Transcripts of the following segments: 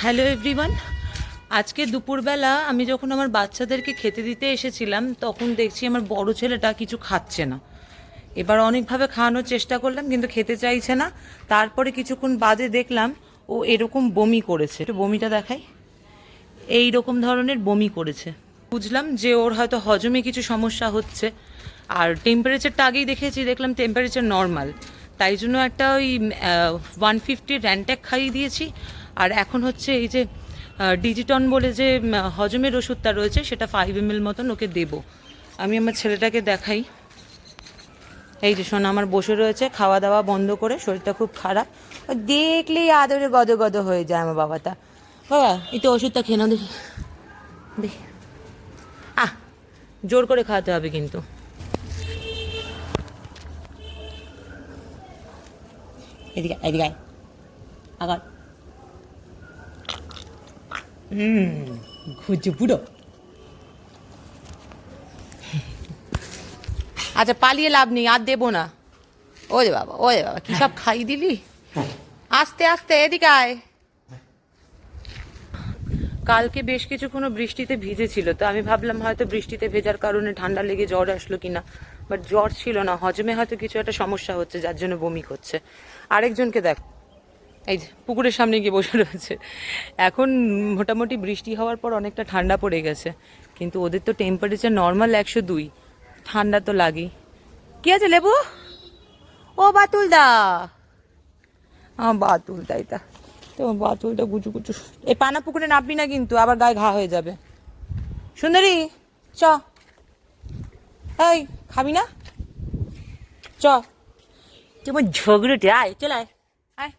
Hello everyone. আজকে দুপুরবেলা আমি যখন আমার বাচ্চাদেরকে খেতে দিতে এসেছিলাম তখন দেখছি আমার বড় ছেলেটা কিছু খাচ্ছে না। এবার অনেকভাবে খাওয়ানোর চেষ্টা করলাম কিন্তু খেতে চাইছে না। তারপরে কিছুক্ষণ বাদে দেখলাম ও এরকম বমি করেছে। একটু বমিটা দেখাই। এই রকম ধরনের বমি করেছে। বুঝলাম যে ওর হয়তো হজমে কিছু সমস্যা হচ্ছে। আর টেম্পারেচারটা আগেই দেখলাম টেম্পারেচার নর্মাল। তাই জন্য একটা ওই 150 র্যান্ট্যাক খাইয়ে দিয়েছি। আর এখন হচ্ছে এই যে ডিজিটন বলে যে হজমের ওষুধটা রয়েছে সেটা 5 ml মতন ওকে দেবো। আমি আমার ছেলেটাকে দেখাই। এই যে শোনা আমার বসে রয়েছে খাওয়া দাওয়া বন্ধ করে, শরীরটা খুব খারাপ। দেখলেই আদরে গদ গদ হয়ে যায় আমার বাবাটা। বাবা একটু ওষুধটা খেয়ে নাও দেখি দেখি। জোর করে খাওয়াতে হবে কিন্তু। এদিকে এদিকে আগার ঘুরছে পুরো। আচ্ছা পালিয়ে লাভ নেই, আর দেবো না। ওরে বাবা কি সব খাই দিলি। আস্তে আস্তে এদিকে আয়। কালকে বেশ কিছুক্ষণ বৃষ্টিতে ভিজেছিল, তো আমি ভাবলাম হয়তো বৃষ্টিতে ভেজার কারণে ঠান্ডা লেগে জ্বর আসলো কিনা, বাট জ্বর ছিল না। হজমে হয়তো কিছু একটা সমস্যা হচ্ছে যার জন্য বমি করছে। আরেকজনকে দেখ, এই যে পুকুরের সামনে গিয়ে বসে রয়েছে। এখন মোটামুটি বৃষ্টি হওয়ার পর অনেকটা ঠান্ডা পড়ে গেছে, কিন্তু ওদের তো টেম্পারেচার নর্মাল 102। ঠান্ডা তো লাগেই। কি আছে লেবু? ও বাতুল দা, বাতুল দা, এটা তো বাতুলটা গুচু গুচু। এই পানা পুকুরে নামবি না কিন্তু, আবার গায়ে ঘা হয়ে যাবে। সুন্দরী চ, এই খাবি না? চ, তোমার ঝগড়ুটে আয়, চলে আয় আয়,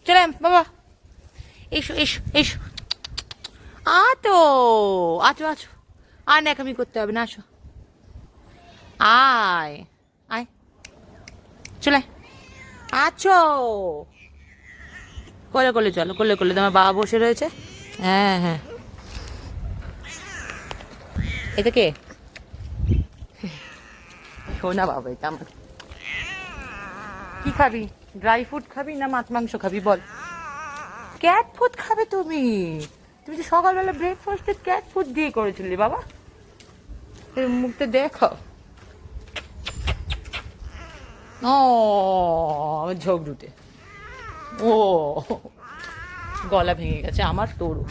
চলে আয় বাবা। এসো এসো এসো। তো আছো আছো, আর ন্যাকামি করতে হবে না, আসো আয় আয়, চলে আছো। কোলে কোলে চলো, কোলে কোলে তোমার বাবা বসে রয়েছে। হ্যাঁ হ্যাঁ, এটা কে? শোনা বাবা, এটা আমার। কি খাবি? ড্রাই ফ্রুট খাবি না মাছ মাংস খাবি বল? ক্যাট ফুড খাবে তুমি? তুমি তো সকালবেলা ব্রেকফাস্টে ক্যাট ফুড দিয়ে করেছিলি বাবা। মুখটা দেখো। ও ঝগড়ুটে। ও গলা ভেঙে গেছে আমার, তোরও।